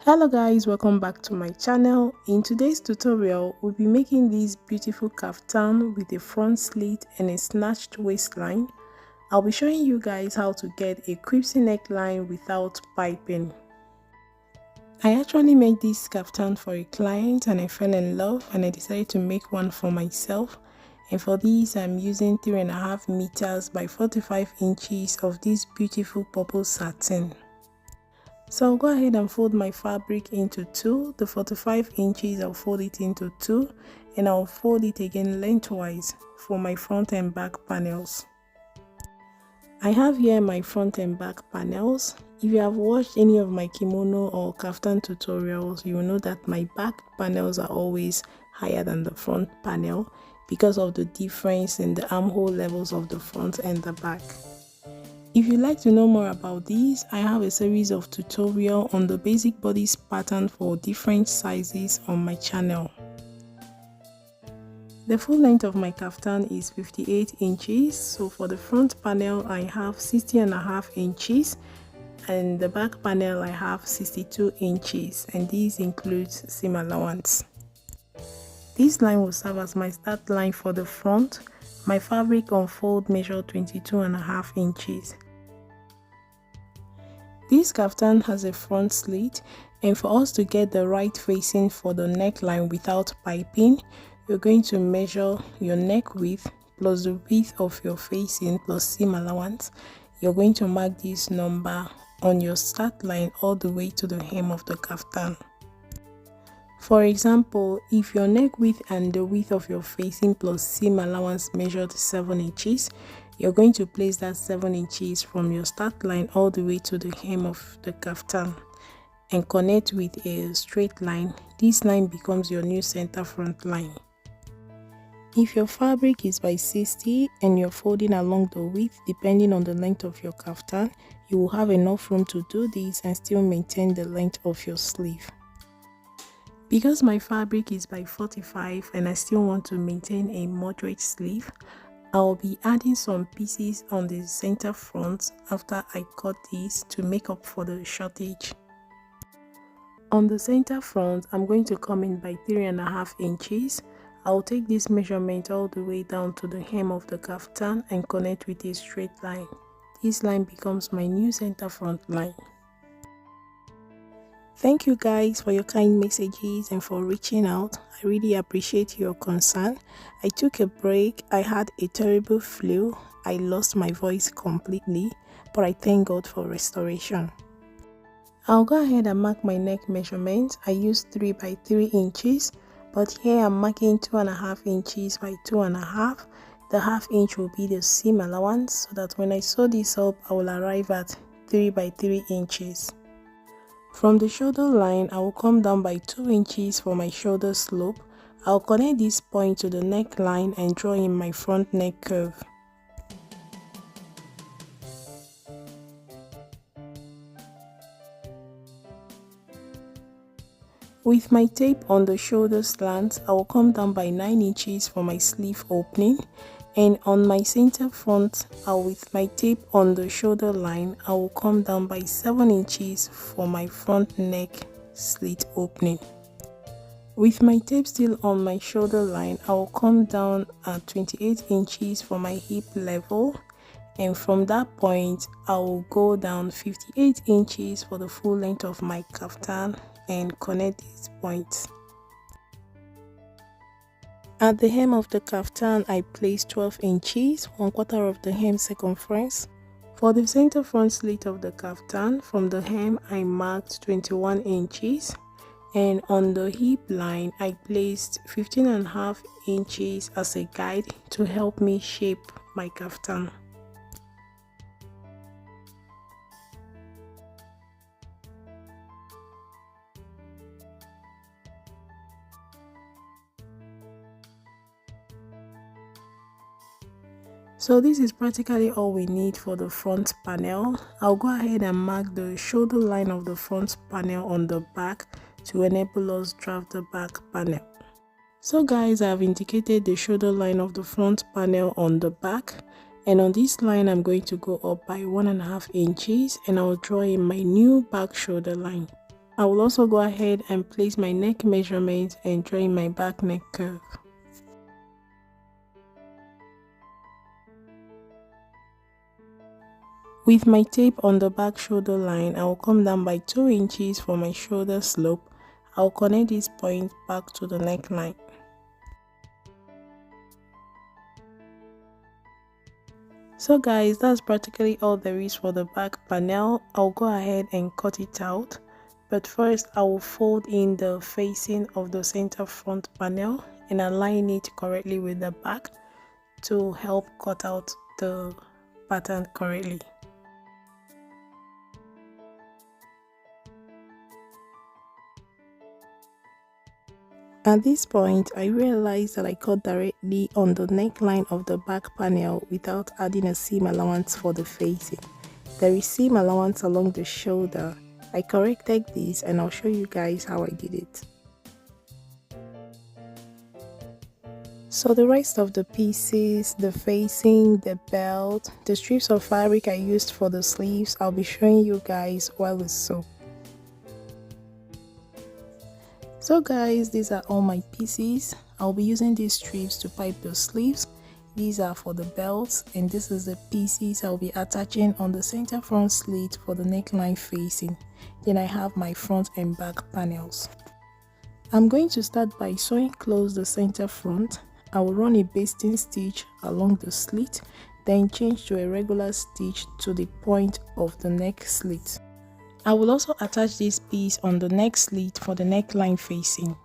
Hello guys, welcome back to my channel. In today's tutorial, we'll be making this beautiful kaftan with a front slit and a snatched waistline. I'll be showing you guys how to get a Cripsy neckline without piping. I actually made this kaftan for a client and I fell in love and I decided to make one for myself. And for this, I'm using 3.5 meters by 45 inches of this beautiful purple satin. So I'll go ahead and fold my fabric into two. The 45 inches, I'll fold it into two and I'll fold it again lengthwise for my front and back panels. I have here my front and back panels. If you have watched any of my kimono or kaftan tutorials, you will know that my back panels are always higher than the front panel because of the difference in the armhole levels of the front and the back. If you'd like to know more about these, I have a series of tutorials on the basic bodice pattern for different sizes on my channel. The full length of my kaftan is 58 inches, so for the front panel I have 60.5 inches and the back panel I have 62 inches, and these includes seam allowance. This line will serve as my start line for the front. My fabric on fold measured 22.5 inches. This kaftan has a front slit, and for us to get the right facing for the neckline without piping, you're going to measure your neck width plus the width of your facing plus seam allowance. You're going to mark this number on your start line all the way to the hem of the kaftan. For example, if your neck width and the width of your facing plus seam allowance measured 7 inches, you're going to place that 7 inches from your start line all the way to the hem of the kaftan and connect with a straight line. This line becomes your new center front line. If your fabric is by 60 and you're folding along the width depending on the length of your kaftan, you will have enough room to do this and still maintain the length of your sleeve. Because my fabric is by 45 and I still want to maintain a moderate sleeve, I'll be adding some pieces on the center front after I cut these to make up for the shortage. On the center front, I'm going to come in by 3.5 inches. I'll take this measurement all the way down to the hem of the kaftan and connect with a straight line. This line becomes my new center front line. Thank you guys for your kind messages and for reaching out. I really appreciate your concern. I took a break. I had a terrible flu. I lost my voice completely, but I thank God for restoration. I'll go ahead and mark my neck measurement. I used 3 by 3 inches, but here I'm marking 2.5 inches by 2.5. The ½ inch will be the seam allowance, so that when I sew this up, I will arrive at 3 by 3 inches. From the shoulder line, I will come down by 2 inches for my shoulder slope. I'll connect this point to the neckline and draw in my front neck curve. With my tape on the shoulder slant, I will come down by 9 inches for my sleeve opening, and on my center front, with my tape on the shoulder line, I will come down by 7 inches for my front neck slit opening. With my tape still on my shoulder line, I will come down at 28 inches for my hip level, and from that point, I will go down 58 inches for the full length of my kaftan and connect these points. At the hem of the kaftan, I placed 12 inches, 1/4 of the hem circumference. For the center front slit of the kaftan, from the hem I marked 21 inches, and on the hip line I placed 15.5 inches as a guide to help me shape my kaftan. So this is practically all we need for the front panel. I'll go ahead and mark the shoulder line of the front panel on the back to enable us draft the back panel. So guys, I've indicated the shoulder line of the front panel on the back, and on this line I'm going to go up by 1.5 inches and I'll draw in my new back shoulder line. I will also go ahead and place my neck measurement and draw in my back neck curve. With my tape on the back shoulder line, I will come down by 2 inches for my shoulder slope. I will connect this point back to the neckline. So guys, that's practically all there is for the back panel. I'll go ahead and cut it out. But first, I will fold in the facing of the center front panel and align it correctly with the back to help cut out the pattern correctly. At this point, I realized that I cut directly on the neckline of the back panel without adding a seam allowance for the facing. There is seam allowance along the shoulder. I corrected this and I'll show you guys how I did it. So the rest of the pieces, the facing, the belt, the strips of fabric I used for the sleeves, I'll be showing you guys while we sew. So guys, these are all my pieces. I'll be using these strips to pipe the sleeves. These are for the belts, and this is the pieces I'll be attaching on the center front slit for the neckline facing. Then I have my front and back panels. I'm going to start by sewing close the center front. I will run a basting stitch along the slit, then change to a regular stitch to the point of the neck slit. I will also attach this piece on the neck slit for the neckline facing.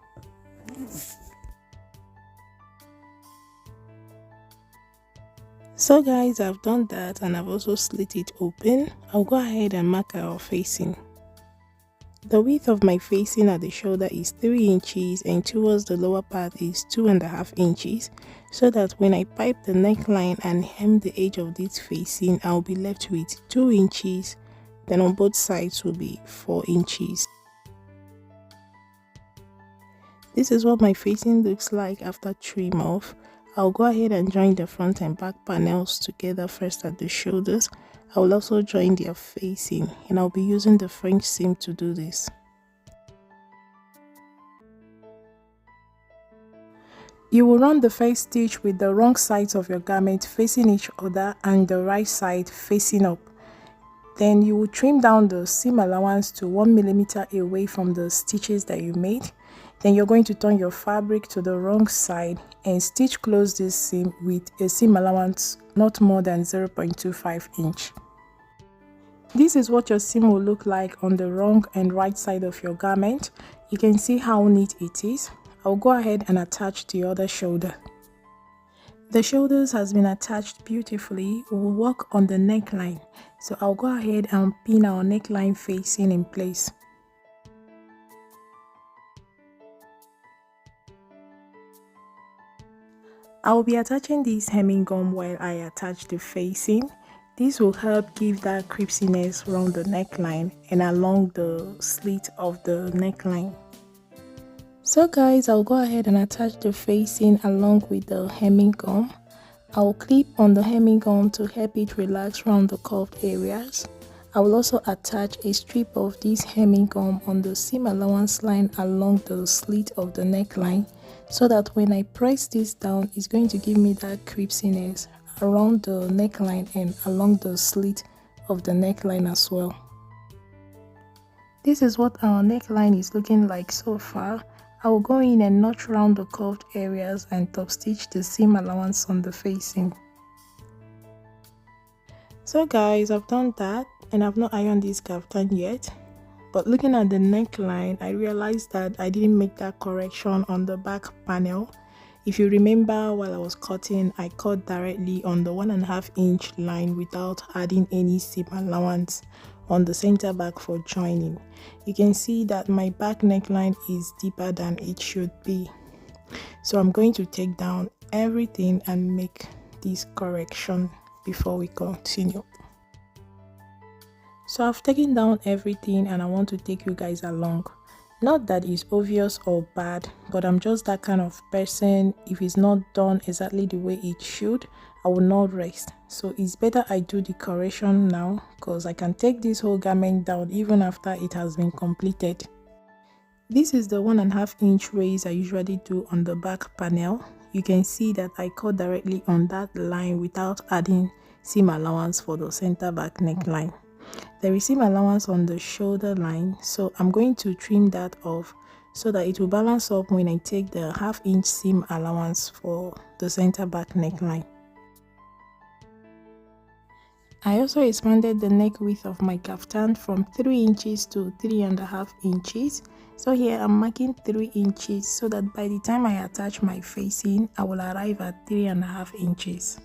So guys, I've done that and I've also slit it open. I'll go ahead and mark our facing. The width of my facing at the shoulder is 3 inches and towards the lower part is 2.5 inches, so that when I pipe the neckline and hem the edge of this facing, I'll be left with 2 inches. Then on both sides will be 4 inches. This is what my facing looks like after trim off. I'll go ahead and join the front and back panels together first at the shoulders. I will also join their facing and I'll be using the French seam to do this. You will run the first stitch with the wrong sides of your garment facing each other and the right side facing up. Then you will trim down the seam allowance to 1 millimeter away from the stitches that you made. Then you're going to turn your fabric to the wrong side and stitch close this seam with a seam allowance not more than 0.25 inch. This is what your seam will look like on the wrong and right side of your garment. You can see how neat it is. I'll go ahead and attach the other shoulder. The shoulders has been attached beautifully. We will work on the neckline. So I'll go ahead and pin our neckline facing in place. I will be attaching this hemming gum while I attach the facing. This will help give that cripsiness around the neckline and along the slit of the neckline. So guys, I'll go ahead and attach the facing along with the hemming gum. I'll clip on the hemming gum to help it relax around the curved areas. I will also attach a strip of this hemming gum on the seam allowance line along the slit of the neckline, so that when I press this down, it's going to give me that cripsiness around the neckline and along the slit of the neckline as well. This is what our neckline is looking like so far. I will go in and notch around the curved areas and top stitch the seam allowance on the facing. So guys, I've done that and I've not ironed this kaftan yet. But looking at the neckline, I realized that I didn't make that correction on the back panel. If you remember, while I was cutting, I cut directly on the 1.5 inch line without adding any seam allowance on the center back for joining. You can see that my back neckline is deeper than it should be. So I'm going to take down everything and make this correction before we continue. So I've taken down everything and I want to take you guys along. Not that it's obvious or bad, but I'm just that kind of person. If it's not done exactly the way it should, I will not rest. So it's better I do the correction now, because I can take this whole garment down even after it has been completed. This is the 1.5 inch raise I usually do on the back panel. You can see that I cut directly on that line without adding seam allowance for the center back neckline. There is seam allowance on the shoulder line, so I'm going to trim that off so that it will balance up when I take the 1/2 inch seam allowance for the center back neckline. I also expanded the neck width of my kaftan from 3 inches to 3.5 inches. So here I'm marking 3 inches so that by the time I attach my facing, I will arrive at 3.5 inches.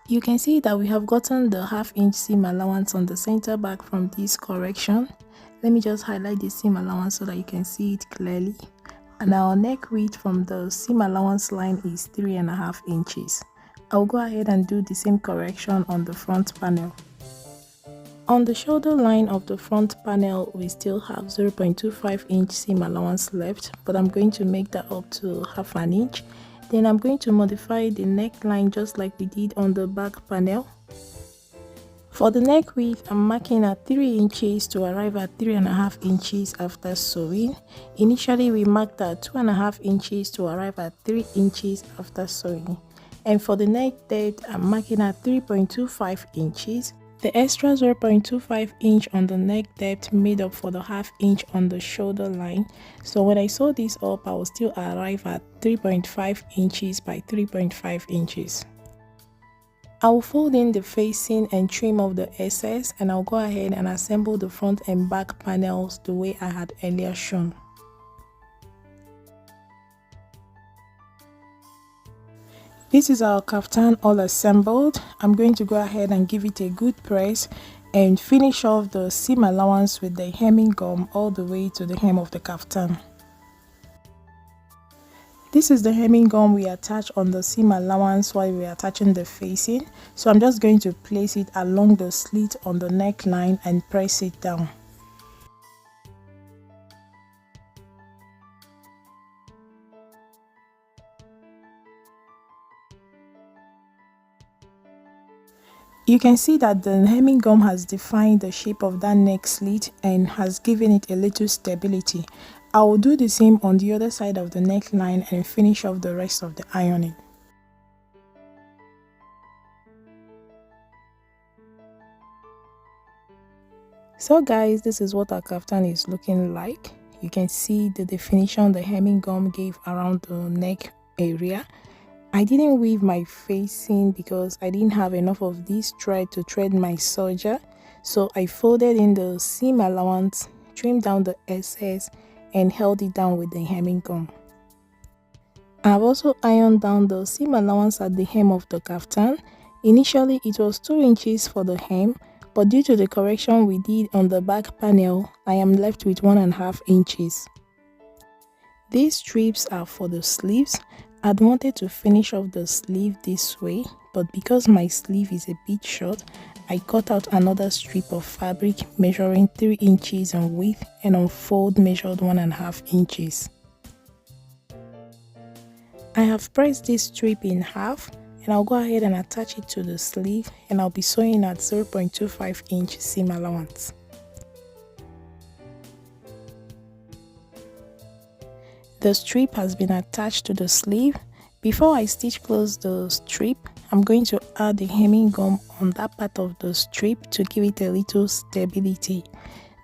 You can see that we have gotten the 1/2 inch seam allowance on the center back from this correction. Let me just highlight the seam allowance so that you can see it clearly. And our neck width from the seam allowance line is 3.5 inches. I'll go ahead and do the same correction on the front panel. On the shoulder line of the front panel, we still have 0.25 inch seam allowance left, but I'm going to make that up to 1/2 inch. Then I'm going to modify the neckline just like we did on the back panel. For the neck width, I'm marking at 3 inches to arrive at 3.5 inches after sewing. Initially, we marked at 2.5 inches to arrive at 3 inches after sewing. And for the neck depth, I'm marking at 3.25 inches. The extra 0.25 inch on the neck depth made up for the 1/2 inch on the shoulder line. So when I sew this up, I will still arrive at 3.5 inches by 3.5 inches. I will fold in the facing and trim off the excess, and I'll go ahead and assemble the front and back panels the way I had earlier shown. This is our kaftan all assembled. I'm going to go ahead and give it a good press and finish off the seam allowance with the hemming gum all the way to the hem of the kaftan. This is the hemming gum we attach on the seam allowance while we're attaching the facing. So I'm just going to place it along the slit on the neckline and press it down. You can see that the hemming gum has defined the shape of that neck slit and has given it a little stability. I will do the same on the other side of the neckline and finish off the rest of the ironing. So guys, this is what our kaftan is looking like. You can see the definition the hemming gum gave around the neck area. I didn't weave my facing because I didn't have enough of this thread to thread my serger, so I folded in the seam allowance, trimmed down the excess and held it down with the hemming gum. I've also ironed down the seam allowance at the hem of the kaftan. Initially it was 2 inches for the hem, but due to the correction we did on the back panel, I am left with 1.5 inches. These strips are for the sleeves. I'd wanted to finish off the sleeve this way, but because my sleeve is a bit short, I cut out another strip of fabric measuring 3 inches in width and on fold measured 1.5 inches. I have pressed this strip in half and I'll go ahead and attach it to the sleeve, and I'll be sewing at 0.25 inch seam allowance. The strip has been attached to the sleeve. Before I stitch close the strip, I'm going to add the hemming gum on that part of the strip to give it a little stability.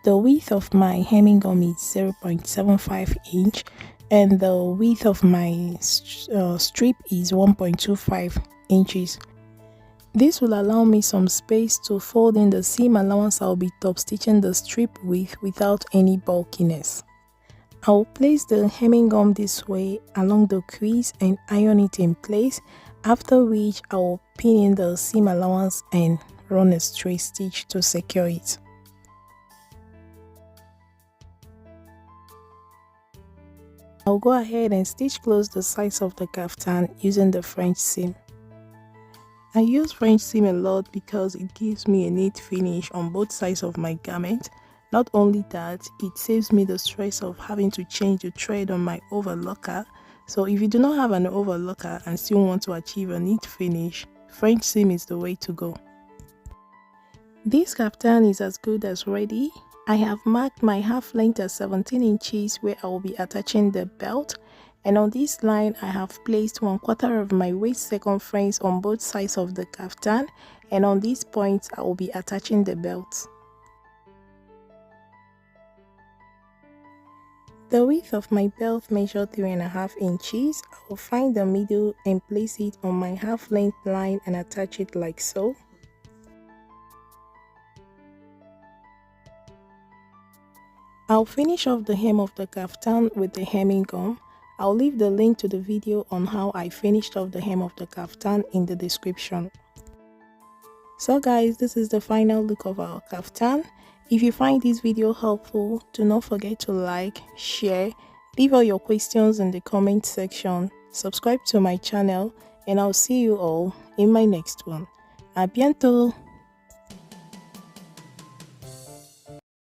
The width of my hemming gum is 0.75 inch and the width of my strip is 1.25 inches. This will allow me some space to fold in the seam allowance I'll be top stitching the strip with without any bulkiness. I will place the hemming gum this way along the crease and iron it in place, after which I will pin in the seam allowance and run a straight stitch to secure it. I'll go ahead and stitch close the sides of the kaftan using the French seam. I use French seam a lot because it gives me a neat finish on both sides of my garment. Not only that, it saves me the stress of having to change the thread on my overlocker. So if you do not have an overlocker and still want to achieve a neat finish, French seam is the way to go. This kaftan is as good as ready. I have marked my half length at 17 inches where I will be attaching the belt, and on this line I have placed 1/4 of my waist circumference on both sides of the kaftan, and on these points I will be attaching the belt. The width of my belt measured 3.5 inches. I will find the middle and place it on my half length line and attach it like so. I'll finish off the hem of the kaftan with the hemming gum. I'll leave the link to the video on how I finished off the hem of the kaftan in the description. So guys, this is the final look of our kaftan. If you find this video helpful, do not forget to like, share, leave all your questions in the comment section, subscribe to my channel, and I'll see you all in my next one. À bientôt!